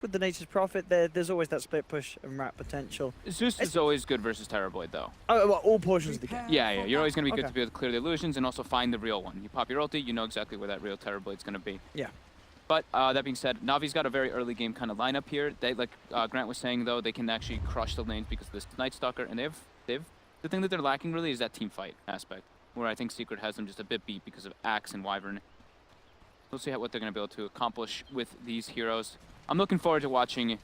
with the Nature's Prophet, there's always that split push and wrap potential. Zeus is always good versus Terrorblade, though. Oh, well, all portions of the game. Yeah. You're always going to be good Okay. to be able to clear the illusions and also find the real one. You pop your ulti, you know exactly where that real Terrorblade's going to be. Yeah. But that being said, Navi's got a very early game kind of lineup here. They, like Grant was saying, though, they can actually crush the lanes because of this Night Stalker, and they've the thing that they're lacking really is that team fight aspect, where I think Secret has them just a bit beat because of Axe and Wyvern. We'll see what they're going to be able to accomplish with these heroes. I'm looking forward to watching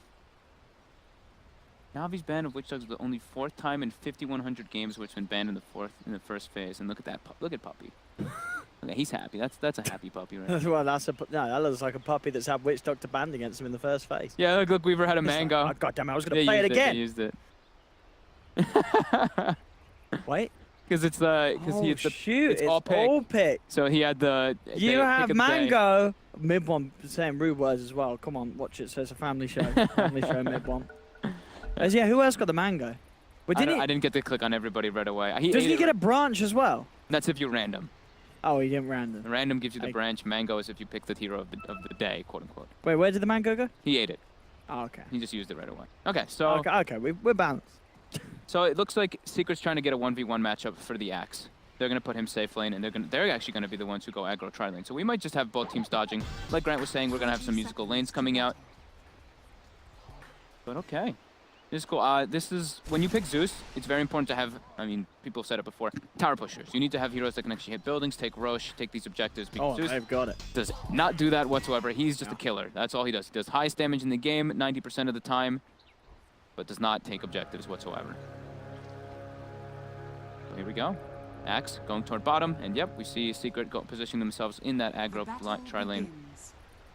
Navi's ban of Witch Dogs is the only 4th time in 5,100 games where it's been banned in the first phase. And look at that, look at Puppy. Okay, he's happy. That's a happy puppy, right? Well, that looks like a puppy that's had Witch Doctor banned against him in the first phase. Yeah, look, Weaver had a mango. Oh, God damn it, I was going to play it again. They used it. Wait. Because it's it's all pick. pick. So he had the. You have mango. Mid one saying rude words as well. Come on, watch it. So it's a family show. Family show mid one. Yeah, who else got the mango? I didn't get to click on everybody right away. Doesn't he get a branch as well? That's if you random. Oh, he didn't random. Random gives you the branch. Mango is if you pick the hero of the day, quote unquote. Wait, where did the mango go? He ate it. Oh, okay. He just used it right away. Okay, so. Okay, we're balanced. So it looks like Secret's trying to get a 1v1 matchup for the Axe. They're going to put him safe lane, and they're actually going to be the ones who go aggro tri lane. So we might just have both teams dodging. Like Grant was saying, we're going to have some musical lanes coming out. But okay. This is cool. This is, when you pick Zeus, it's very important to have, I mean, people have said it before, tower pushers. You need to have heroes that can actually hit buildings, take Roche, take these objectives. Because Zeus I've got it. does not do that whatsoever. He's just a killer. That's all he does. He does highest damage in the game 90% of the time, but does not take objectives whatsoever. So here we go. Axe going toward bottom, and yep, we see Secret positioning themselves in that aggro tri-lane.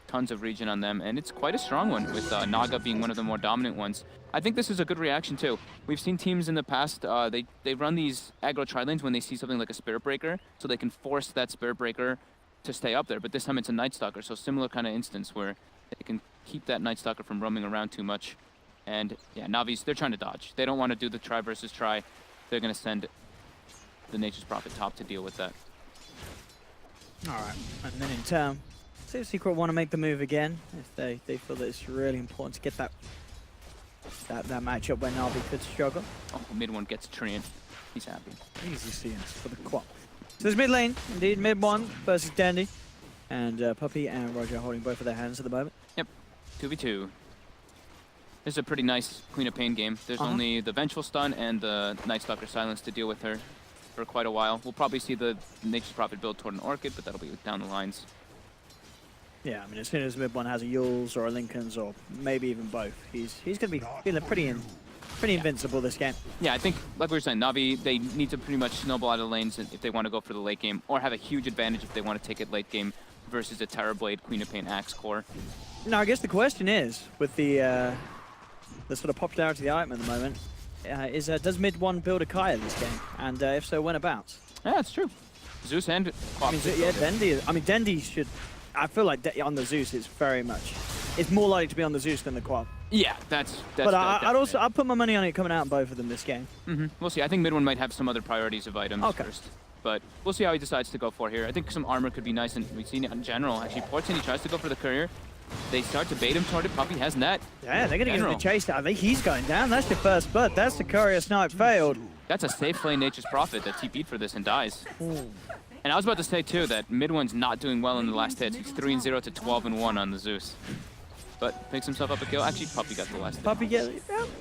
Tons of regen on them, and it's quite a strong one, with Naga being one of the more dominant ones. I think this is a good reaction, too. We've seen teams in the past, they run these aggro tri-lanes when they see something like a Spirit Breaker, so they can force that Spirit Breaker to stay up there, but this time it's a Night Stalker, so similar kind of instance where they can keep that Night Stalker from roaming around too much. And yeah, Navi's, they're trying to dodge. They don't want to do the try versus try. They're going to send the Nature's Prophet top to deal with that. All right, and then in turn, see if Secret want to make the move again if they feel that it's really important to get that matchup where Navi could struggle. Oh, mid one gets Treant. He's happy. Easy CS for the quad. So there's mid lane, indeed, mid one versus Dandy, and Puppy and Roger holding both of their hands at the moment. Yep, 2v2. This is a pretty nice Queen of Pain game. There's only the Vengeful Stun and the Night Stalker Silence to deal with her for quite a while. We'll probably see the Nature's Prophet build toward an Orchid, but that'll be down the lines. Yeah, I mean, as soon as mid one has a Yule's or a Lincoln's or maybe even both, he's going to be feeling pretty invincible this game. Yeah, I think, like we were saying, Navi, they need to pretty much snowball out of lanes if they want to go for the late game, or have a huge advantage if they want to take it late game versus a Terrorblade, Queen of Pain, Axe core. Now, I guess the question is, with the sort of popularity of the item at the moment, does mid one build a Kaya this game? And if so, when abouts? Yeah, that's true. Zeus and Quap. Dendy should. I feel like on the Zeus, it's more likely to be on the Zeus than the Quap. Yeah, that's. But I'd put my money on it coming out in both of them this game. We'll see. I think mid one might have some other priorities of items first. But we'll see how he decides to go for here. I think some armor could be nice, and we've seen it in general. Actually, Portson, he tries to go for the courier. They start to bait him toward it. Puppy has net. Yeah, they're going to give him the chase. I think he's going down. That's your first blood. That's the courier snipe failed. That's a safe lane Nature's Prophet that TP'd for this and dies. Ooh. And I was about to say, too, that mid one's not doing well in the last hits. He's 3-0 to 12-1 on the Zeus. But picks himself up a kill. Actually, Puppy got the last hit. Puppy gets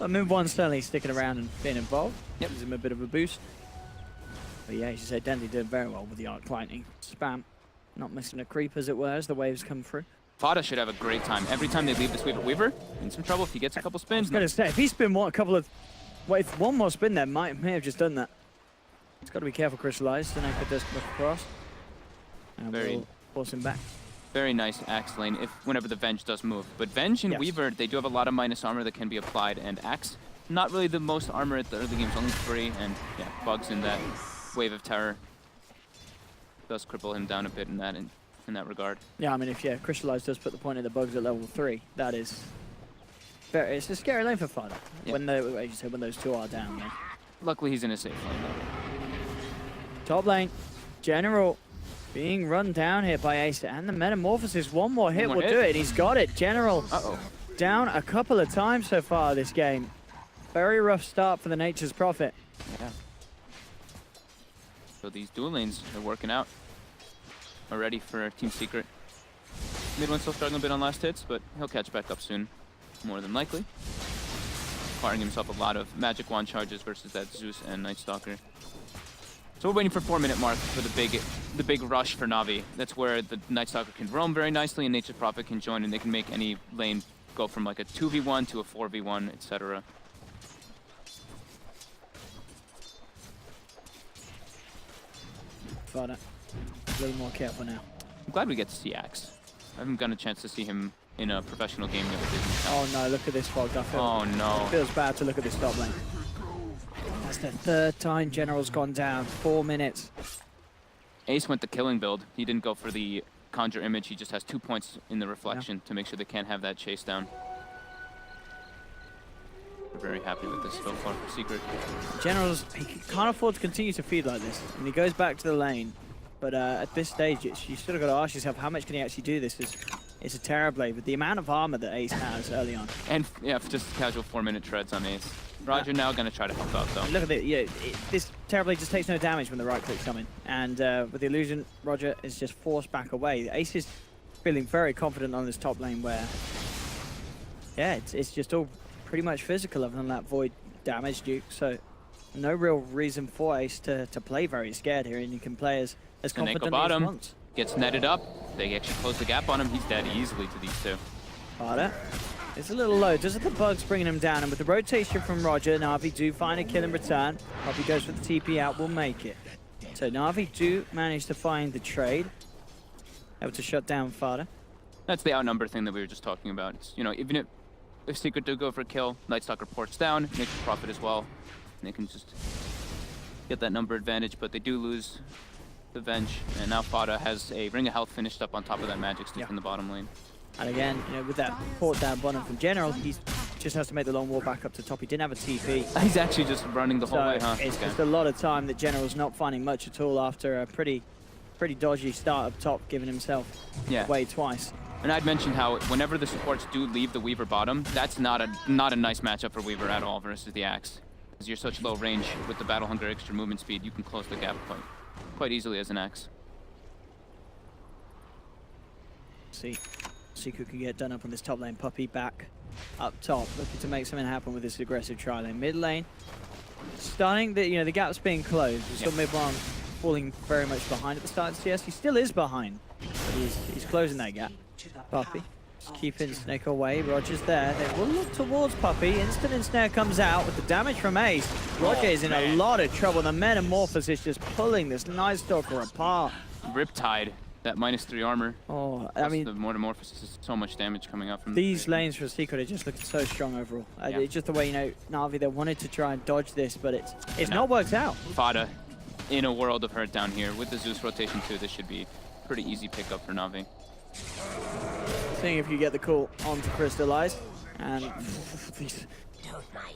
mid one certainly sticking around and being involved. Yep. Gives him a bit of a boost. But yeah, as you said, Dandy did very well with the Arc Lightning spam. Not missing a creep, as it were, as the waves come through. Fada should have a great time. Every time they leave this Weaver, in some trouble if he gets a couple spins. I was going to say, if he spin if one more spin there, may have just done that. He's got to be careful, Crystallized, then I could just look across. And we'll force him back. Very nice Axe lane whenever the Venge does move. But Venge and Weaver, they do have a lot of minus armor that can be applied, and Axe, not really the most armor at the early games, only 3, and yeah, Bugs in that Wave of Terror does cripple him down a bit in that regard. Yeah, I mean, if Crystallized does put the point of the Bugs at level 3, that is it's a scary lane for Fada. Yep. When those two are down there. Luckily, he's in a safe lane though. Top lane, General being run down here by Ace, and the Metamorphosis. One more hit will do it. He's got it. General down a couple of times so far this game. Very rough start for the Nature's Prophet. Yeah. So these dual lanes are working out already for Team Secret. Mid one's still struggling a bit on last hits, but he'll catch back up soon, more than likely. Acquiring himself a lot of magic wand charges versus that Zeus and Night Stalker. So we're waiting for 4-minute mark for the big rush for Na'Vi. That's where the Night Stalker can roam very nicely and Nature's Prophet can join, and they can make any lane go from like a 2v1 to a 4v1, etc. But a little more careful now. I'm glad we get to see Axe. I haven't gotten a chance to see him in a professional game the other day. Oh no, look at this Vods. Oh no. It feels bad to look at this top lane. That's the third time General's gone down. 4 minutes. Ace went the killing build. He didn't go for the conjure image. He just has 2 points in the reflection to make sure they can't have that chase down. We're very happy with this so far for Secret. General's, he can't afford to continue to feed like this. And he goes back to the lane. But at this stage, you sort of got to ask yourself, how much can he actually do this? It's a Terrorblade with the amount of armor that Ace has early on. And yeah, just casual 4-minute treads on Ace. Roger now going to try to help out though. Look at it, yeah, this Terrorblade just takes no damage when the right click's coming. And with the illusion, Roger is just forced back away. Ace is feeling very confident on this top lane where, yeah, it's just all pretty much physical other than that void damage Duke. So no real reason for Ace to play very scared here, and you can play as confidently as he wants. Gets netted up. They actually close the gap on him. He's dead easily to these two. Harder. It's a little low. Does it the bugs bringing him down? And with the rotation from Roger, Na'Vi do find a kill in return. Poppy goes for the TP out, will make it. So Na'Vi do manage to find the trade. Able to shut down Fada. That's the outnumber thing that we were just talking about. It's, you know, even if Secret do go for a kill, Night Stalker ports down, Nature's Prophet as well. And they can just get that number advantage, but they do lose the Venge. And now Fada has a Ring of Health finished up on top of that magic stick in the bottom lane. And again, you know, with that port down bottom from General, he just has to make the long walk back up to top. He didn't have a TP. He's actually just running the whole way, huh? It's just a lot of time that General's not finding much at all after a pretty dodgy start up top, giving himself away twice. And I'd mentioned how whenever the supports do leave the Weaver bottom, that's not a nice matchup for Weaver at all versus the Axe. Because you're such low range with the Battle Hunger extra movement speed, you can close the gap quite easily as an Axe. See, Secret can get done up on this top lane. Puppy back up top, looking to make something happen with this aggressive tri lane. Mid lane, starting the gap's being closed. We saw mid one falling very much behind at the start of CS. He still is behind, but he's closing that gap. Puppy just keeping Snake away. Roger's there. They will look towards Puppy. Instant ensnare comes out with the damage from Ace. Roger is in a lot of trouble. The Metamorphosis is just pulling this Night Stalker apart. Riptide. That -3 armor. Oh, I mean, the Metamorphosis is so much damage coming out from these lanes for Secret are just looking so strong overall. It's just the way, you know, Na'Vi, they wanted to try and dodge this, but it's not worked out. Fada in a world of hurt down here with the Zeus rotation too. This should be pretty easy pickup for Na'Vi. Seeing if you get the call on to Crystallize, and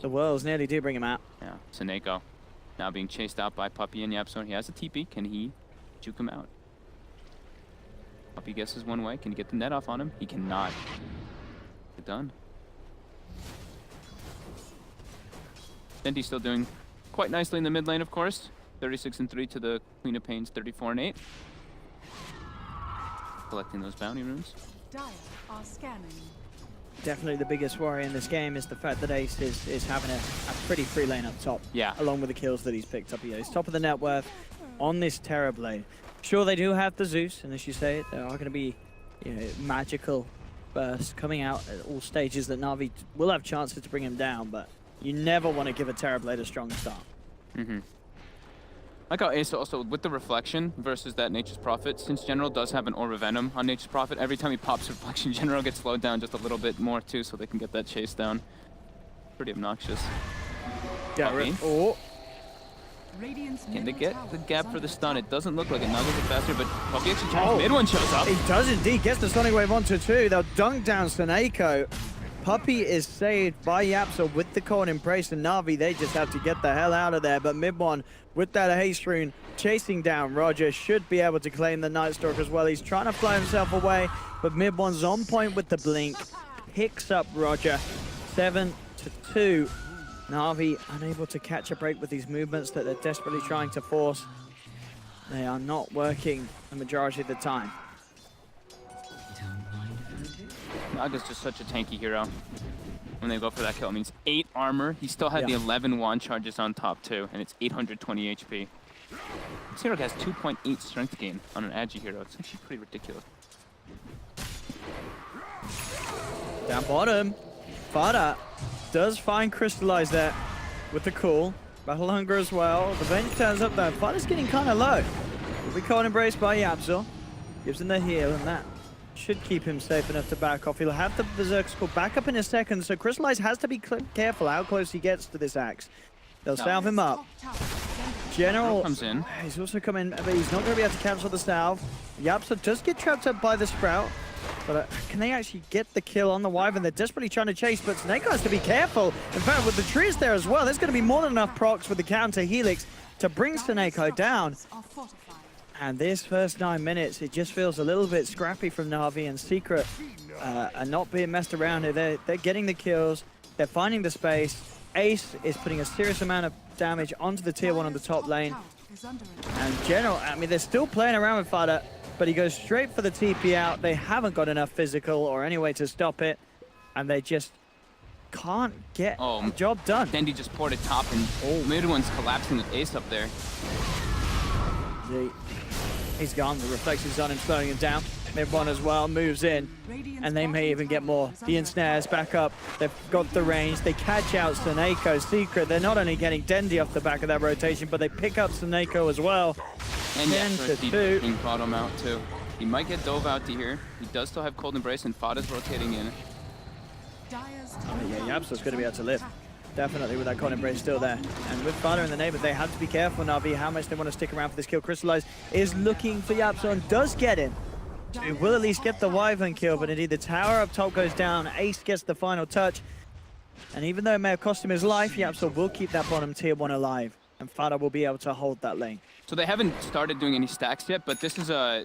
the Whirls nearly do bring him out. Yeah, Seneko now being chased out by Puppy and Yapzone. He has a TP. Can he juke him out? Puppy guesses one way. Can he get the net off on him? He cannot. Get done. Fenty's still doing quite nicely in the mid lane, of course. 36-3 to the Queen of Pain's 34-8. Collecting those bounty runes. Dire are scanning. Definitely the biggest worry in this game is the fact that Ace is having a pretty free lane up top. Yeah. Along with the kills that he's picked up. He's top of the net worth on this Terrorblade. Sure, they do have the Zeus, and as you say, there are going to be, you know, magical bursts coming out at all stages that Na'Vi will have chances to bring him down, but you never want to give a Terrorblade a strong start. Mm-hmm. Like how Ace also, with the Reflection versus that Nature's Prophet, since General does have an Aura Venom on Nature's Prophet, every time he pops Reflection, General gets slowed down just a little bit more too, so they can get that chase down. Pretty obnoxious. Yeah, oh. Can they get the gap for the stun? It doesn't look like it. Now goes it faster, but Puppy actually tries. Mid one shows up. He does indeed. Gets the Sonic Wave onto two. They'll dunk down Seneko. Puppy is saved by Yapsa with the Cold Embrace, and Na'Vi, they just have to get the hell out of there. But mid one, with that haste rune, chasing down Roger, should be able to claim the Night Stalker as well. He's trying to fly himself away, but mid one's on point with the blink. picks up Roger. 7-2. Na'Vi unable to catch a break with these movements that they're desperately trying to force. They are not working the majority of the time. Naga's just such a tanky hero. When they go for that kill, it means 8 armor. He still had the 11 wand charges on top too, and it's 820 HP. This hero has 2.8 strength gain on an Agi hero. It's actually pretty ridiculous. Down bottom, Fada does find Crystallize there with the call. Battle Hunger as well. The bench turns up though. Fada's getting kind of low. Will be cold embraced by Yabzor. Gives him the heal, and that should keep him safe enough to back off. He'll have the Berserk Skull back up in a second, so Crystallize has to be careful how close he gets to this axe. They'll salve him up. General comes in. He's also coming, but he's not going to be able to cancel the salve. Yabzor does get trapped up by the Sprout, but can they actually get the kill on the Wyvern? They're desperately trying to chase, but Snake has to be careful. In fact, with the trees there as well, there's going to be more than enough procs with the counter Helix to bring Snake down. And this first 9 minutes, it just feels a little bit scrappy from Na'Vi and Secret, and not being messed around here. They're getting the kills, they're finding the space. Ace is putting a serious amount of damage onto the tier 1 on the top lane. And General, I mean, they're still playing around with Fada, but he goes straight for the TP out. They haven't got enough physical or any way to stop it, and they just can't get the job done. Dendi just poured a top, and mid one's collapsing with Ace up there. He's gone. The reflection's on him, slowing him down. Mid one as well moves in, and they may even get more. The ensnares back up. They've got the range. They catch out Suneko. Secret, they're not only getting Dendi off the back of that rotation, but they pick up Suneko as well. And 10-2. Being bottom out too. He might get dove out to here. He does still have Cold Embrace, and Fada's rotating in. Yeah, Yabzor's going to be able to live. Definitely with that Cold Embrace still there. And with Fada in the neighbor, they have to be careful, Na'Vi, how much they want to stick around for this kill. Crystallize is looking for Yabzor and does get him. So he will at least get the Wyvern kill, but indeed the tower up top goes down. Ace gets the final touch. And even though it may have cost him his life, Yabzor will keep that bottom tier 1 alive. And Fada will be able to hold that lane. So they haven't started doing any stacks yet, but this is a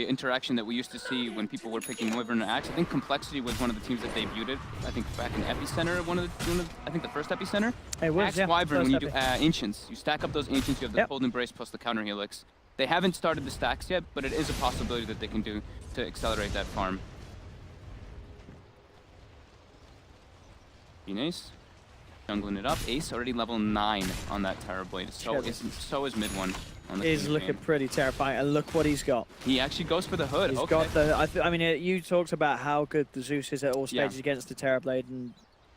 interaction that we used to see when people were picking Wyvern and Axe. I think Complexity was one of the teams that debuted it. I think back in Epicenter, I think the first Epicenter. It was, Axe yeah, Wyvern, when you do Ancients, you stack up those Ancients, you have the Cold Embrace plus the counter Helix. They haven't started the stacks yet, but it is a possibility that they can do to accelerate that farm. Ace. Jungling it up. Ace already level 9 on that Terror Blade. So is mid one. He's looking pretty terrifying, and look what he's got. He actually goes for the hood. He's got the. I mean, you talked about how good the Zeus is at all stages against the Terror Blade, and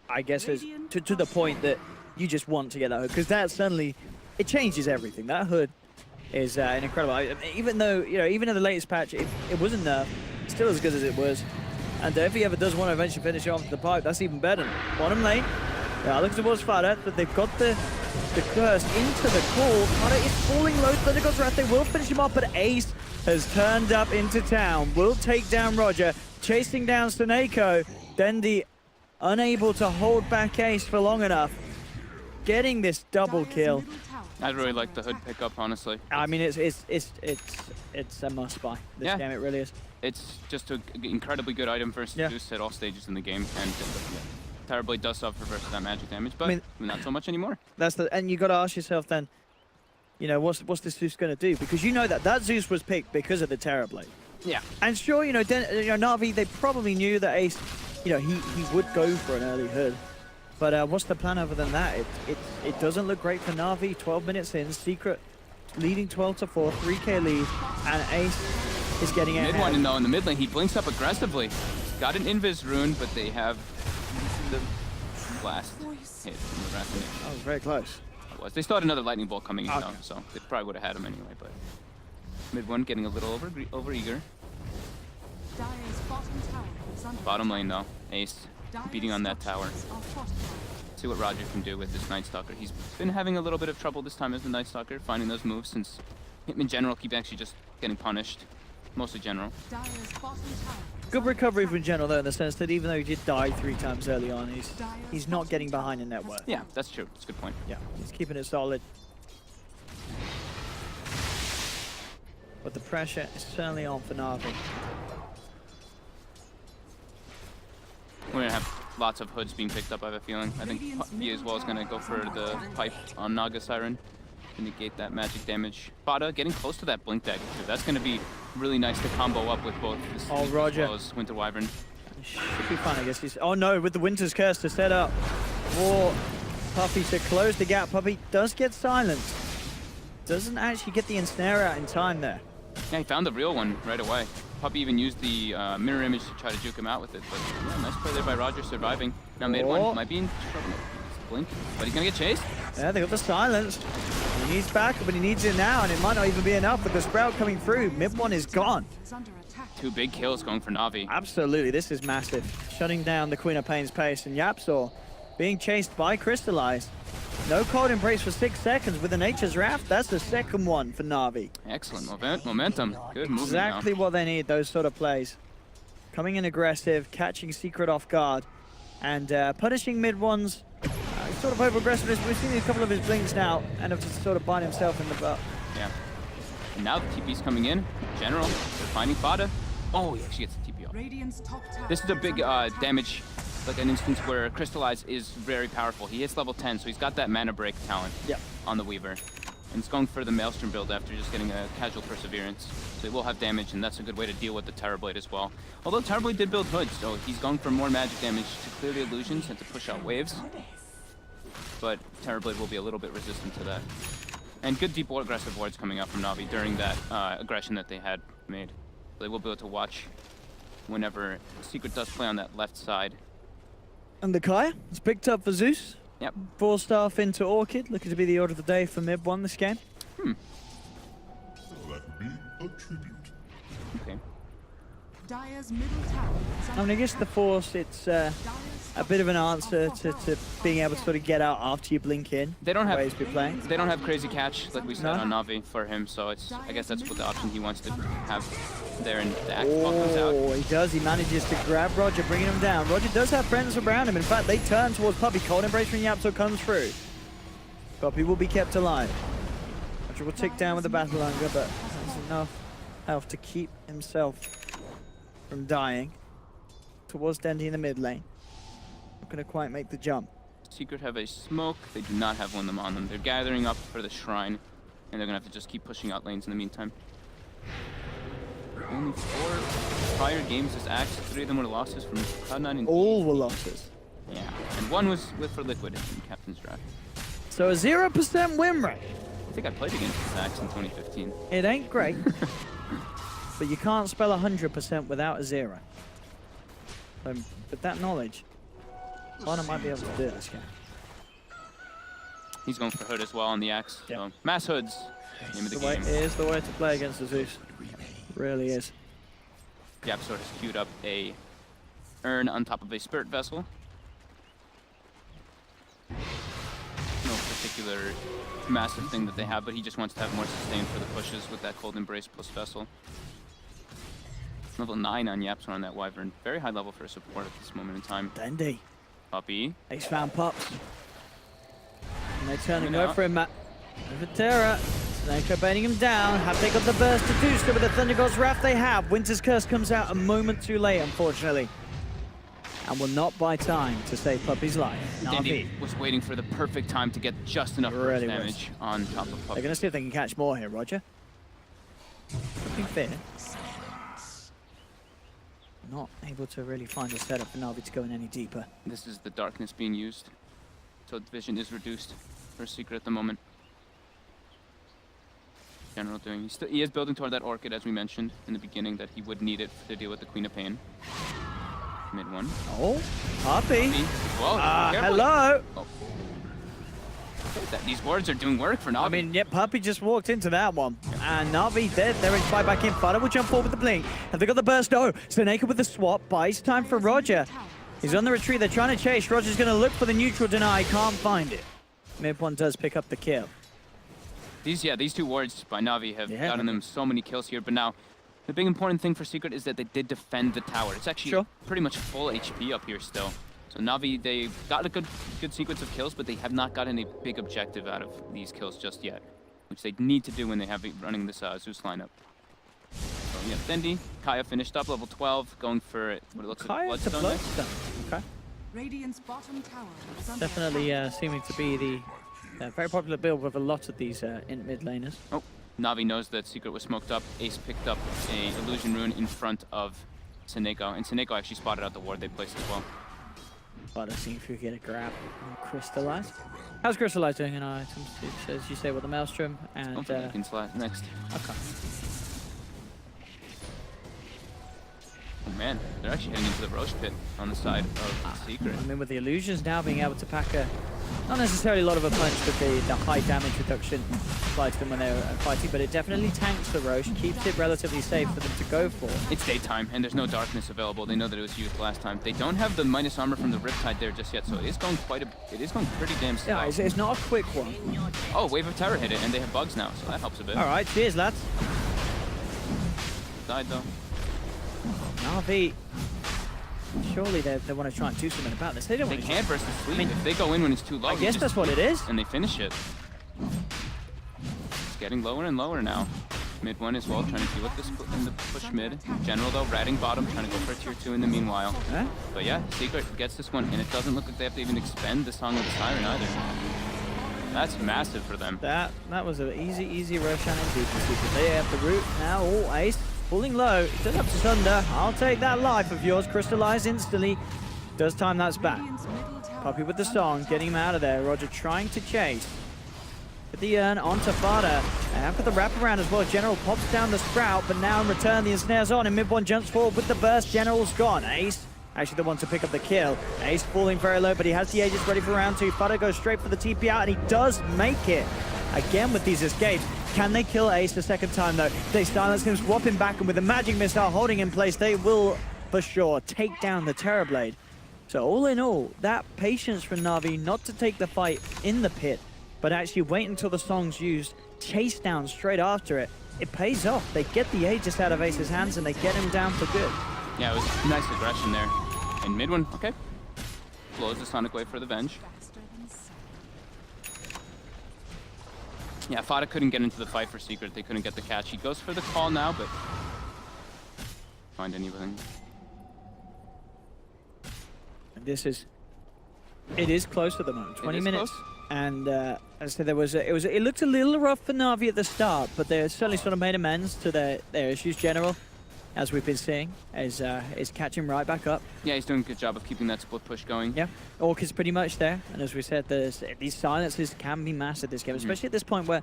I guess it's to the point that you just want to get that hood, because that suddenly it changes everything. That hood is incredible. Even though even in the latest patch, it wasn't nerfed, still as good as it was. And if he ever does want to eventually finish off the pipe, that's even better. Bottom lane. Yeah, looks towards Fada, but they've got the curse into the call. Fada is falling low. Thunder God's Wrath, they will finish him off, but Ace has turned up into town. Will take down Roger, chasing down Suneko. Dendi unable to hold back Ace for long enough. Getting this double kill. I really like the hood pickup, honestly. I mean, it's a must buy. This game, it really is. It's just an incredibly good item versus Zeus at all stages in the game, and Terror Blade does suffer versus that magic damage, but I mean, not so much anymore. And you got to ask yourself then, what's this Zeus going to do? Because you know that Zeus was picked because of the Terror Blade. Yeah. And sure, Na'Vi, they probably knew that Ace, he would go for an early hood. But what's the plan other than that? It doesn't look great for Na'Vi. 12 minutes in, Secret leading 12-4, 3k lead, and Ace is getting ahead. Mid one, though, in the mid lane, he blinks up aggressively. He's got an Invis rune, but they have the blast hit from the Wrath. That was very close. It was. They still had another lightning bolt coming in, though, so they probably would have had him anyway. But mid one getting a little over eager. Bottom lane, though, Ace beating on that tower. See what Roger can do with this Night Stalker. He's been having a little bit of trouble this time as the Night Stalker, finding those moves, since him in general keep actually just getting punished. Mostly general. Good recovery from General, though, in the sense that even though he did die 3 times early on, he's not getting behind in net worth. Yeah, that's true. That's a good point. Yeah, he's keeping it solid. But the pressure is certainly on for Na'Vi. We're gonna have lots of hoods being picked up, I have a feeling. I think Puppy as well is gonna go for the pipe on Naga Siren to negate that magic damage. Bada getting close to that Blink Dagger too. That's gonna be really nice to combo up with both the Sleep as well as Winter Wyvern. Should be fun, I guess. Oh no, with the Winter's Curse to set up for Puppy to close the gap. Puppy does get silenced. Doesn't actually get the ensnare out in time there. Yeah, he found the real one right away. Puppy even used the mirror image to try to juke him out with it. But yeah, nice play there by Roger surviving. Now mid one might be in trouble. Blink, but he's gonna get chased. Yeah, they got the silence. He needs backup, but he needs it now, and it might not even be enough with the Sprout coming through. Mid one is gone. Two big kills going for Na'Vi. Absolutely, this is massive. Shutting down the Queen of Pain's pace, and YapzOr being chased by Crystallized. No cold embrace for 6 seconds with the Nature's Wrath. That's the second one for Na'Vi. Excellent momentum. Good movement Exactly now. what they need, those sort of plays. Coming in aggressive, catching Secret off guard, and punishing mid ones. Sort of over aggressiveness. We've seen a couple of his blinks now, and have just sort of bite himself in the butt. Yeah. And now the TP's coming in. General, they're finding Fada. Oh, he actually gets the TP off. This is a big damage, like an instance where Crystallize is very powerful. He hits level 10, so he's got that mana break talent on the Weaver. And it's going for the Maelstrom build after just getting a casual Perseverance. So it will have damage, and that's a good way to deal with the Terrorblade as well. Although Terrorblade did build Hood, so he's going for more magic damage to clear the illusions and to push out waves. But Terrorblade will be a little bit resistant to that. And good deep aggressive wards coming out from Na'Vi during that aggression that they had made. They will be able to watch whenever Secret does play on that left side. And the Kaya is picked up for Zeus. Yep. 4-staff into Orchid, looking to be the order of the day for mid one this game. Let me a tribute. Okay. Dire's middle tower. I mean, I guess the Force, it's a bit of an answer to being able to sort of get out after you blink in. They don't have ways to be playing. They don't have crazy catch like we said No? on Na'Vi for him, so it's I guess that's what the option he wants to have there, and the axe ball comes out. Oh, he does. He manages to grab Roger, bringing him down. Roger does have friends around him. In fact, they turn towards Puppy. Cold Embrace from YapzOr comes through. Puppy will be kept alive. Roger will tick down with the Battle Hunger, but that's enough health to keep himself from dying. Towards Dendy in the mid lane. Not going to quite make the jump. Secret have a smoke. They do not have one of them on them. They're gathering up for the shrine, and they're gonna have to just keep pushing out lanes in the meantime. Only 4 prior games as Axe. 3 of them were losses from Cloud9 and All were losses. yeah, and 1 was for Liquid in Captain's Draft. So a 0% win rate. I think I played against this Axe in 2015. It ain't great. But you can't spell 100% without a 0. So with that knowledge, Lana might be able to do this game. He's going for Hood as well on the Axe. Yep. So mass Hoods, name of the game. It is the way to play against the Zeus. Really is. YapzOr has queued up a urn on top of a Spirit Vessel. No particular massive thing that they have, but he just wants to have more sustain for the pushes with that Cold Embrace plus Vessel. Level 9 on YapzOr on that Wyvern. Very high level for support at this moment in time. Dendy. Puppy. Ace found Pups. And they turn and Coming go out. for him, Matt. Over Terra. Snake baiting him down. Have they got the burst to do so with the Thunder God's Wrath they have? Winter's Curse comes out a moment too late, unfortunately. And will not buy time to save Puppy's life. Dendy Na'Vi. was waiting for the perfect time to get just enough burst Really damage on top of They're Puppy. going to see if they can catch more here, Roger. Looking fair. Not able to really find a setup for Na'Vi to go in any deeper. This is the darkness being used. So vision is reduced for Secret at the moment. General doing, he is building toward that Orchid as we mentioned in the beginning that he would need it to deal with the Queen of Pain. Mid one. Oh, Puppy. Whoa, careful. Hello. Oh. These wards are doing work for Na'Vi. I mean, yeah, Puppy just walked into that one. And Na'Vi dead. They're inspired back in. Fada will jump forward with the blink. Have they got the burst? Oh, Snake with the swap. Buys time for Roger. He's on the retreat. They're trying to chase. Roger's going to look for the neutral deny. Can't find it. Mid one does pick up the kill. These 2 wards by Na'Vi have gotten them so many kills here, but now the big important thing for Secret is that they did defend the tower. It's actually pretty much full HP up here still. So Na'Vi, they got a good sequence of kills, but they have not gotten a big objective out of these kills just yet, which they need to do when they have it running this Zeus lineup. So yeah, Dendy, Kaya finished up level 12, going for what it looks like Kaya to Bloodstone next. Bloodstone. Okay. Radiant's bottom tower is under Definitely attack. seeming to be the very popular build with a lot of these int mid laners. Oh, Na'Vi knows that Secret was smoked up. Ace picked up a illusion rune in front of Seneko, and Seneko actually spotted out the ward they placed as well. But let's see if we get a grab on Crystallize. How's Crystallize doing in our items? As you say, with the Maelstrom and... Hopefully we can slide next. Okay. Oh man, they're actually heading into the Roche pit on the side of Secret. I mean, with the illusions now being able to pack a, not necessarily a lot of a punch with the high damage reduction applied to them when they're fighting, but it definitely tanks the Roche, keeps it relatively safe for them to go for. It's daytime, and there's no darkness available. They know that it was used last time. They don't have the minus armor from the Riptide there just yet, so it is going pretty damn slow. Yeah, it's not a quick one. Oh, Wave of Terror hit it, and they have bugs now, so that helps a bit. All right, cheers, lads. Died though. Na'Vi, surely they want to try and do something about this. They don't They want can't burst the sleep. I mean, if they go in when it's too low, I guess that's what it is. and they finish it. It's getting lower and lower now. Mid one as well, trying to deal with this in the push mid. General though, ratting bottom, trying to go for a tier 2 in the meanwhile. Huh? But yeah, Secret gets this one, and it doesn't look like they have to even expend the Song of the Siren either. That's massive for them. That was an easy Roshan indeed. They have the root now. Oh, Ace pulling low. Does have to Sunder. I'll take that life of yours. Crystallize instantly. Does time that's back. Radiant's middle tower Puppy with the under song, attack. getting him out of there. Roger trying to chase. With the urn onto Fada. And for the wraparound as well. General pops down the Sprout, but now in return the ensnare's on, and mid one jumps forward with the burst. General's gone. Ace actually the one to pick up the kill. Ace falling very low, but he has the Aegis ready for round 2. Fada goes straight for the TP out, and he does make it. Again with these escapes. Can they kill Ace the second time though? They silence him, swap him back, and with the magic missile holding in place, they will for sure take down the Terrorblade. So all in all, that patience from Na'Vi not to take the fight in the pit, but actually wait until the song's used, chase down straight after it. It pays off. They get the Aegis out of Ace's hands and they get him down for good. Yeah, it was nice aggression there. And mid one, okay. Blows the Sonic Wave for the Venge. Faster than sound. Yeah, Fada couldn't get into the fight for Secret. They couldn't get the catch. He goes for the call now, but find anything. It is close at the moment. 20 minutes. Close. And as I said, it looked a little rough for Na'Vi at the start, but they certainly sort of made amends to their issues. General, as we've been seeing, is catching right back up. Yeah, he's doing a good job of keeping that split push going. Yeah, Orc is pretty much there, and as we said, these silences can be massive this game, especially at this point where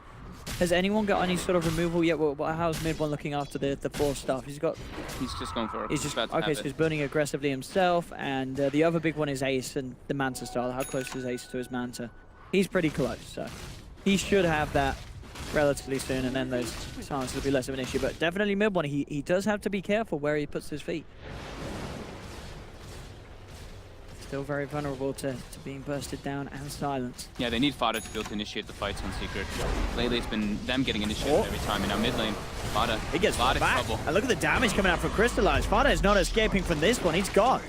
has anyone got any sort of removal yet? How's mid one looking after the 4 stuff? He's Just going for. He's just about to okay. have So it. he's burning aggressively himself, and the other big one is Ace and the Manta style. How close is Ace to his Manta? He's pretty close, so he should have that relatively soon, and then those silences will be less of an issue. But definitely mid one, he does have to be careful where he puts his feet. Still very vulnerable to being bursted down and silenced. Yeah, they need Fada to be able to initiate the fights on Secret. Lately, it's been them getting initiated every time, and now mid lane, Fada, He gets a lot of back. trouble. And look at the damage coming out from Crystallize. Fada is not escaping from this one. He's gone.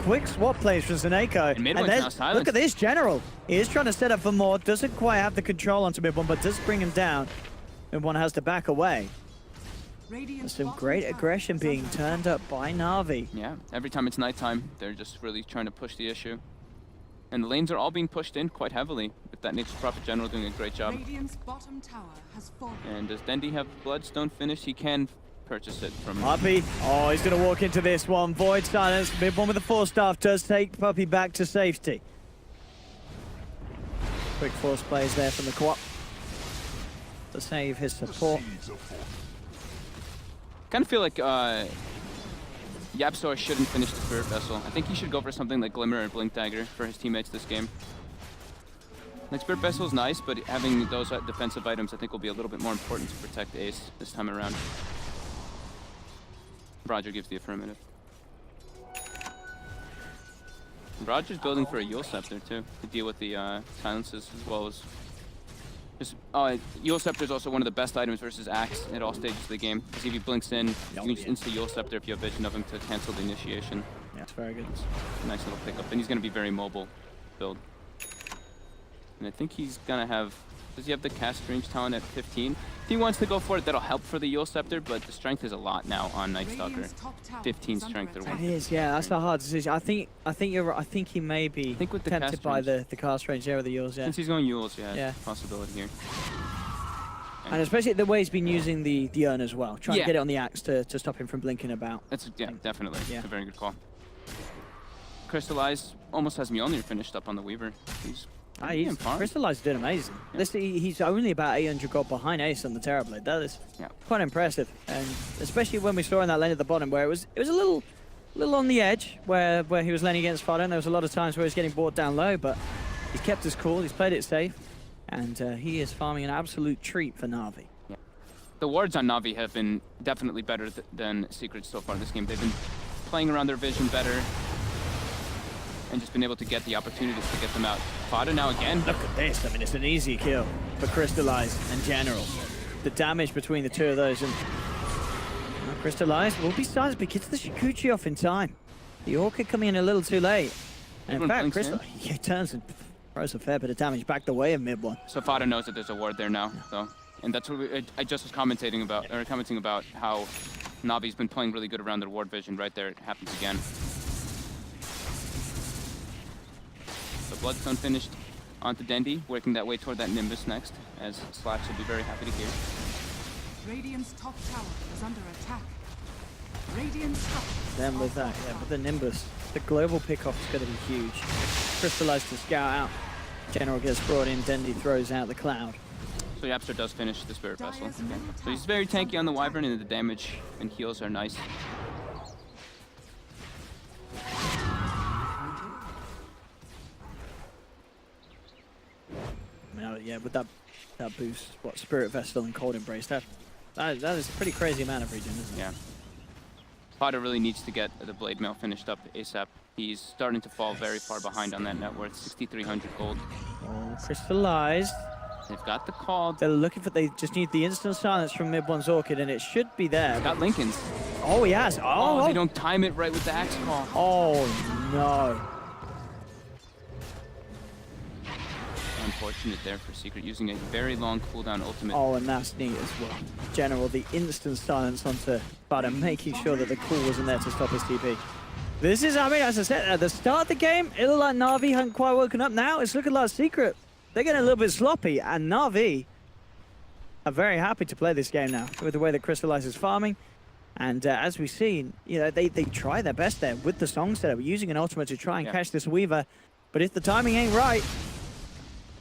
Quick swap plays from Seneko. And mid one's now silenced. Look at this General. He is trying to set up for more. Doesn't quite have the control onto mid one, but does bring him down. Mid one has to back away. Radiant's Some bottom great tower aggression is being under turned up by Na'Vi. Yeah, every time it's nighttime, they're just really trying to push the issue. And the lanes are all being pushed in quite heavily, with that Nature's Prophet General doing a great job. Radiant's bottom tower has fallen. And does Dendi have Bloodstone finished? He can purchase it from... Puppy, oh, he's going to walk into this one. Void silence. Mid one with the 4 staff does take Puppy back to safety. Quick force plays there from the co-op to save his support. kind of feel like Yapsor shouldn't finish the Spirit Vessel. I think he should go for something like Glimmer or Blink Dagger for his teammates this game. Like, Spirit Vessel is nice, but having those defensive items I think will be a little bit more important to protect Ace this time around. Roger gives the affirmative. Roger's building for a Yule Scepter too, to deal with the silences as well as... Yule Scepter is also one of the best items versus Axe at all stages of the game. Because if he blinks in, you can just insta Yule Scepter if you have vision of him to cancel the initiation. Yeah, it's very good. Nice little pickup. And he's going to be very mobile build. And I think he's gonna have, does he have the cast range talent at 15? If he wants to go for it, that'll help for the Yule Scepter, but the strength is a lot now on Night Stalker. Radiant's top tower 15 is under strength or attack. It is, yeah, that's a hard decision. I think you're right. I think he may be think with the tempted cast by range. the cast range there with the Yules, yeah. Since he's going Yules, Yeah. possibility here. And especially the way he's been using the urn as well, trying Yeah. to get it on the axe to stop him from blinking about. That's, yeah, definitely. Yeah. It's a very good call. Crystallize almost has Mjolnir finished up on the Weaver. He's He's in farm. Crystallized doing amazing. Yeah. Listen, he's only about 800 gold behind Ace on the Terrorblade. That is Yeah. quite impressive, and especially when we saw in that lane at the bottom where it was a little on the edge where he was laning against Fodder. There was a lot of times where he was getting brought down low, but he's kept his cool. He's played it safe, and he is farming an absolute treat for Na'Vi. The wards on Na'Vi have been definitely better than Secret so far this game. They've been playing around their vision better and just been able to get the opportunities to get them out. Fodder now again. Look at this. I mean, it's an easy kill for Crystallized and General. The damage between the two of those, and Crystallized will be sized, but gets the Shikuchi off in time. The Orca coming in a little too late. And in Everyone fact, blinks in. Crystal he turns and throws a fair bit of damage back the way of mid one. So Fodder knows that there's a ward there now, so. And that's what I just was commenting about how Na'Vi's been playing really good around their ward vision. Right there, it happens again. So Bloodstone finished onto Dendi, working that way toward that Nimbus next, as Slash will be very happy to hear. Radiant's top tower is under attack. Radiant's structures Then with are that, yeah, fortified. with the Nimbus, the global pickoff is going to be huge. Crystallized to scout out. General gets brought in, Dendi throws out the cloud. So Yapster does finish the Spirit Vessel. Dire's middle So he's tower very is tanky under on the attack. Wyvern, and the damage and heals are nice. I mean, yeah, with that boost, what Spirit Vessel and Cold Embrace, that is a pretty crazy amount of regen, isn't it? Yeah. Fodder really needs to get the Blade Mail finished up ASAP. He's starting to fall very far behind on that net worth, 6,300 gold. Oh, Crystallized. They've got the call. They're looking for, they just need the instant silence from mid one's Orchid, and it should be there. Got Lincoln's. Oh, he has. Oh, Oh, they don't time it right with the axe call. oh no. Unfortunate there for Secret, using a very long cooldown ultimate. Oh, and that's neat as well. General, the instant silence onto Butter, making sure that the cool wasn't there to stop his TP. This is, I mean, as I said, at the start of the game, it looked like Na'Vi hadn't quite woken up. Now it's looking like Secret. They're getting a little bit sloppy, and Na'Vi are very happy to play this game now with the way that Crystallize is farming. And as we've seen, you know, they try their best there with the song setup, using an ultimate to try and catch this Weaver. But if the timing ain't right,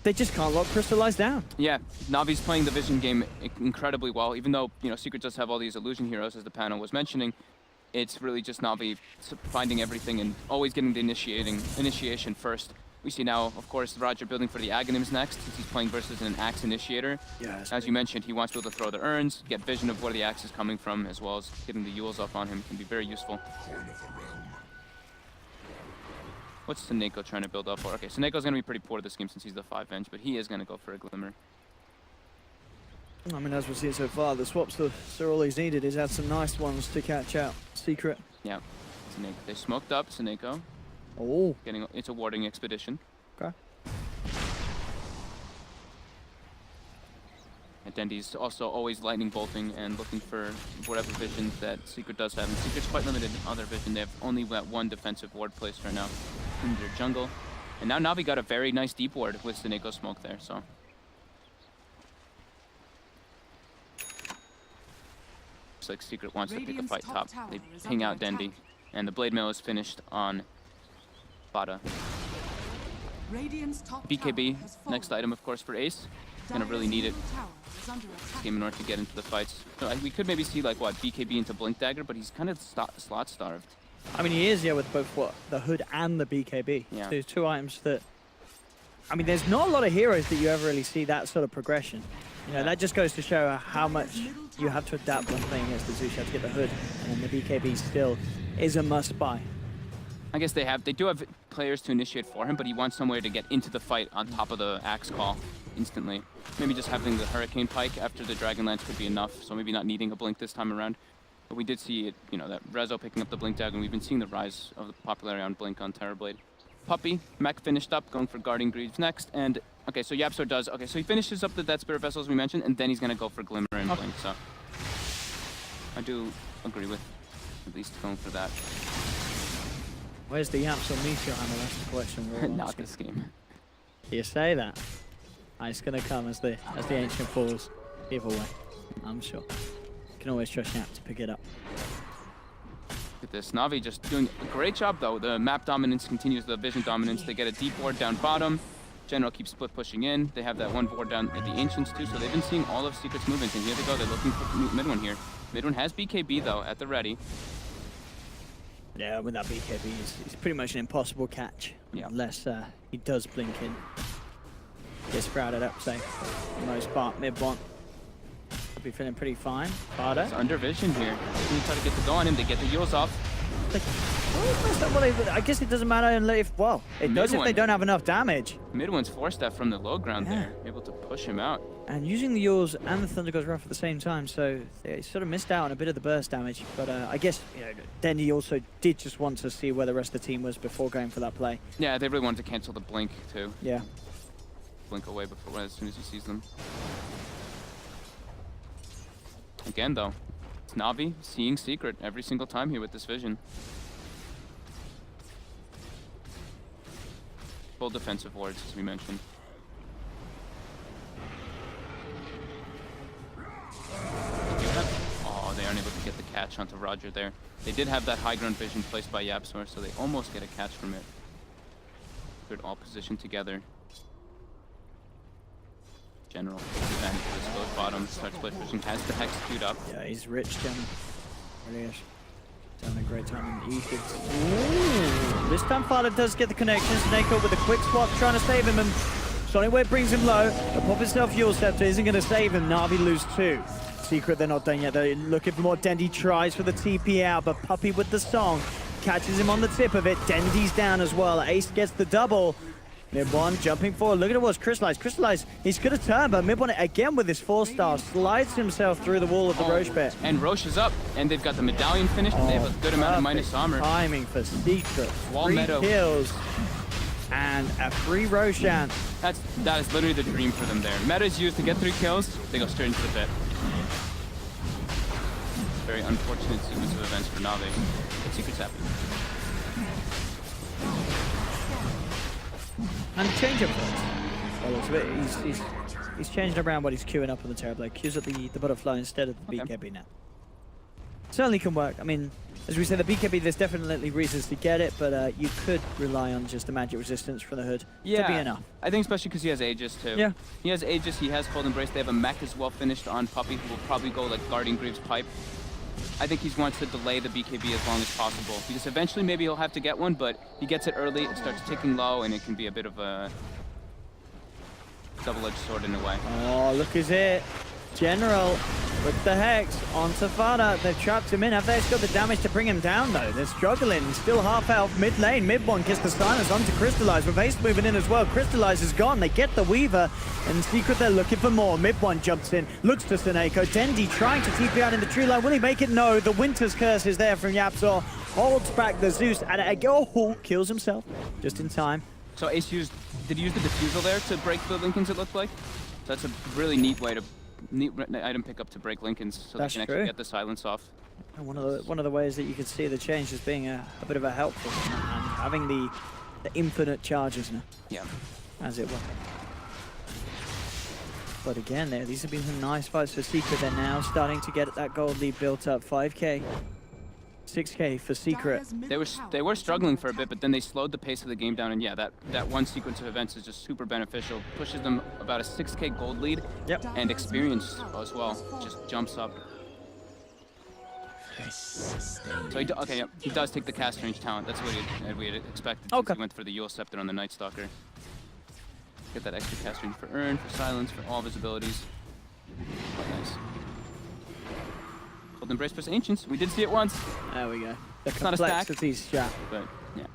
they just can't lock Crystallize down. Yeah, Na'Vi's playing the vision game incredibly well, even though, you know, Secret does have all these illusion heroes, as the panel was mentioning. It's really just Na'Vi finding everything and always getting the initiation first. We see now, of course, Roger building for the Aghanims next, since he's playing versus an Axe Initiator. Yes. As you mentioned, he wants to be able to throw the urns, get vision of where the axe is coming from, as well as getting the Yules up on him can be very useful. What's Seneko trying to build up for? Okay, Seneko's going to be pretty poor this game since he's the 5-inch, but he is going to go for a Glimmer. I mean, as we've seen so far, the swaps that Sir all he's needed is had some nice ones to catch out. Secret. Yeah, Seneko. They smoked up Seneko. Oh. It's a warding expedition. Okay. And Dendi's also always lightning bolting and looking for whatever visions that Secret does have. And Secret's quite limited in other vision. They have only got one defensive ward placed right now in their jungle. And now Na'Vi got a very nice deep ward with Seneko smoke there, so. Looks like Secret wants to pick a Radiant's fight top top. tower They is ping under out Dendi. attack. And the Blade Mail is finished on Bada. Radiant's top BKB, tower has fallen. next item of course for Ace. Gonna really need it Dire's middle tower is under attack. game in order to get into the fights. So we could maybe see like what, BKB into Blink Dagger, but he's kind of slot starved. I mean, he is, yeah, with both the Hood and the BKB. Yeah. So two items that, I mean, there's not a lot of heroes that you ever really see that sort of progression. You know, that just goes to show how much you have to adapt when playing against the Zeus. You have to get the Hood, and then the BKB still is a must-buy. I guess they do have players to initiate for him, but he wants somewhere to get into the fight on top of the Axe Call instantly. Maybe just having the Hurricane Pike after the Dragonlance could be enough, so maybe not needing a Blink this time around. But we did see it, you know, that Rezo picking up the Blink Dagger, and we've been seeing the rise of the popularity on Blink on Terrorblade. Puppy, Mech finished up, going for Guardian Greaves next, and okay, so YapzOr does, okay, so he finishes up the Dead Spirit Vessel as we mentioned, and then he's gonna go for Glimmer and Blink, so I do agree with at least going for that. Where's the YapzOr Meteor Hammer? That's the question. We're all Not asking. this game. You say that. It's gonna come as the Ancient falls. Either way, I'm sure. You can always trust Yap to pick it up. Look at this, Na'Vi just doing a great job though. The map dominance continues, the vision dominance. They get a deep ward down bottom. General keeps split pushing in. They have that one ward down at the Ancients too, so they've been seeing all of Secret's movements, and here they go. They're looking for mid one here. Mid one has BKB though at the ready. Yeah, with that BKB, it's pretty much an impossible catch. Yeah. Unless he does blink in. Gets sprouted up, say, for the most part. Mid one. Be feeling pretty fine. Farda. It's under vision here. They try to get the go on him. They get the heals off. I guess it doesn't matter unless it does if they don't have enough damage. Mid one's forced that from the low ground there, able to push him out. And using the Yours and the Thunder Goes Rough at the same time, so they sort of missed out on a bit of the burst damage. But I guess Dendy also did just want to see where the rest of the team was before going for that play. Yeah, they really wanted to cancel the blink too. Yeah. Blink away before as soon as he sees them. Again though, it's Na'Vi seeing Secret every single time here with this vision. Full defensive wards, as we mentioned. Oh, they aren't able to get the catch onto Roger there. They did have that high ground vision placed by YapzOr, so they almost get a catch from it. They're all positioned together. General advantage for this low bottom. Starts split pushing, has the Hex queued up. Yeah, he's rich, Jim. Really is. Having a great time in the Ether. Ooh, this time Farda does get the connection. Snake with a quick swap trying to save him, and Sonic Wave brings him low. The pop itself, Fuel Scepter isn't going to save him. Na'Vi lose 2. Secret, they're not done yet. They're looking for more. Dendy tries for the TP out, but Puppy with the song catches him on the tip of it. Dendy's down as well. Ace gets the double. Mid one jumping forward. Look at it was Crystallize. Crystallize, he's going to turn, but Mid one again with his 4-star slides himself through the wall of the Roche pit. And Roche is up, and they've got the medallion finished, and they have a good amount of minus armor. Timing for Secret. Wall 3 Meadow. kills and a free Roshan. That is literally the dream for them there. Meta is used to get 3 kills, they go straight into the pit. Very unfortunate sequence of events for Na'Vi, but Secret's happy. And change up he's changed around what he's queuing up on the Terrorblade. Queues up the butterfly instead of the BKB now. Certainly can work. I mean, as we said, the BKB, there's definitely reasons to get it, but you could rely on just the magic resistance from the hood to be enough. I think especially because he has Aegis too. Yeah. He has Aegis, he has Cold Embrace, they have a mech as well finished on Puppy, who will probably go like Guardian Greaves Pipe. I think he wants to delay the BKB as long as possible, because eventually maybe he'll have to get one, but he gets it early, it starts ticking low, and it can be a bit of a double-edged sword in a way. Oh, look who's here. General with the Hex onto Farda. They've trapped him in. Have they got the damage to bring him down, though? They're struggling. Still half health. Mid lane. Mid one gets the silence onto Crystallize. With Ace moving in as well. Crystallize is gone. They get the Weaver. And Secret, they're looking for more. Mid one jumps in. Looks to Seneko. Dendy trying to TP out in the tree line. Will he make it? No. The Winter's Curse is there from YapzOr. Holds back the Zeus. And kills himself just in time. So Ace did he use the Diffusal there to break the Lincolns, it looked like? So that's a really neat way to neat item pickup to break Lincolns, so they can actually get the silence off. And one of the ways that you can see the change as being a bit of a help for them, and having the infinite charges now. Yeah. As it were. But again, these have been some nice fights for Secret. They're now starting to get that gold lead built up. 5K, 6K for Secret. They were struggling for a bit, but then they slowed the pace of the game down, and yeah, that one sequence of events is just super beneficial. Pushes them about a 6K gold lead, and experience as well just jumps up. So he does take the cast range talent. That's what we had expected. Okay. He went for the Yule Scepter on the Night Stalker. Get that extra cast range for Urn, for Silence, for all visibilities. Quite nice. Cold Embrace plus Ancients. We did see it once. There we go. The It's not a stack, complexity's strap. but yeah.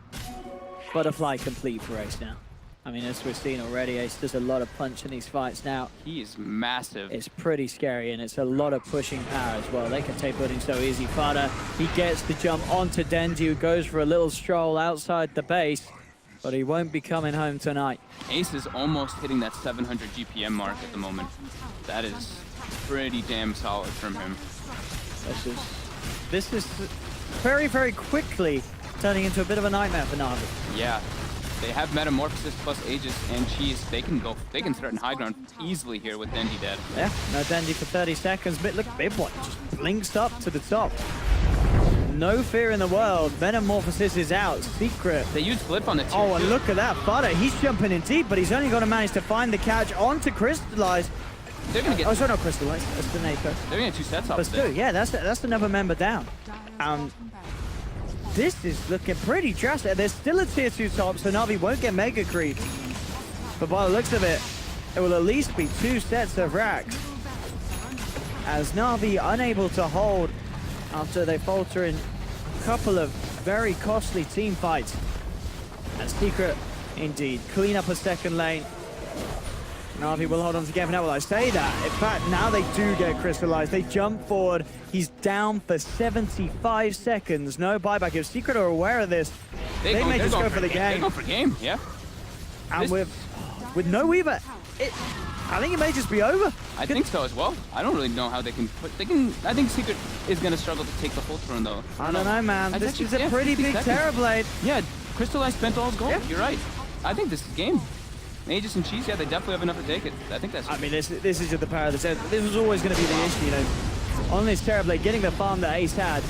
Butterfly complete for Ace now. I mean, as we've seen already, Ace does a lot of punch in these fights now. He is massive. It's pretty scary, and it's a lot of pushing power as well. They can take building so easy. Farda, he gets the jump onto Denji, who goes for a little stroll outside the base. but he won't be coming home tonight. Ace is almost hitting that 700 GPM mark at the moment. That is pretty damn solid from him. This is very, very quickly turning into a bit of a nightmare for Na'Vi. Yeah, they have Metamorphosis plus Aegis and Cheese. They can threaten high ground easily here with Dendi dead. Yeah, no Dendi for 30 seconds, but look, Big One just blinks up to the top. No fear in the world. Metamorphosis is out. Secret. They use Flip on the tier Oh, and 2. look at that. Butter, he's jumping in deep, but he's only going to manage to find the catch onto Crystallize. They're gonna get. Oh, sorry, not Crystallize. That's the Naco. They're gonna get 2 sets off But of still, it. yeah, that's another member down. This is looking pretty drastic. There's still a tier 2 top, so Na'Vi won't get mega creep. But by the looks of it, it will at least be 2 sets of racks. As Na'Vi unable to hold after they falter in a couple of very costly team fights. And Secret, indeed, clean up a second lane. Na'Vi will hold on to game. Now, will I say that? In fact, now they do get crystallized. They jump forward. He's down for 75 seconds. No buyback. If Secret are aware of this, they may just go for the game. They go for game, yeah. And with no Weaver, I think it may just be over. I think so as well. I don't really know how they can put. I think Secret is gonna struggle to take the full turn though. I don't know, man. That's This is actually- a pretty 50 big seconds. Terrorblade. Yeah, Crystallized spent all his gold. Yeah. You're right. I think this is game. Aegis and Cheese, yeah, they definitely have enough to take it. I think that's. I mean, this is just the power of the set. This was always going to be the issue, you know. On this Terrorblade, getting the farm that Ace had,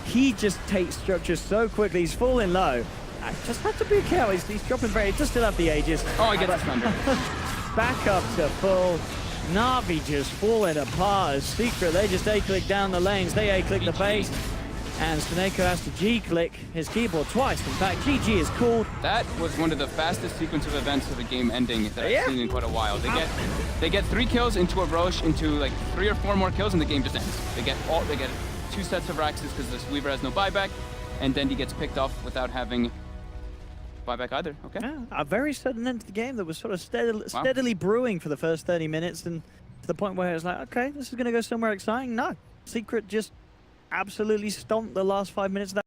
he just takes structure so quickly. He's falling low. I just have to be careful. He's dropping very. He does still have the Aegis. Oh, he gets the thunder. Back up to full. Na'Vi just falling apart. As Secret, they just A-click down the lanes. They A-click the GG. base. And Staneko has to G-click his keyboard twice. In fact, GG is called. That was one of the fastest sequence of events of the game ending that I've Yeah. seen in quite a while. They get 3 kills into a Roche, into like 3 or 4 more kills, and the game just ends. They get 2 sets of Raxes because this Weaver has no buyback, and Dendi gets picked off without having buyback either. Okay. Yeah, a very sudden end to the game that was sort of steadily brewing for the first 30 minutes, and to the point where it was like, okay, this is going to go somewhere exciting. No, Secret just absolutely stomped the last 5 minutes of that.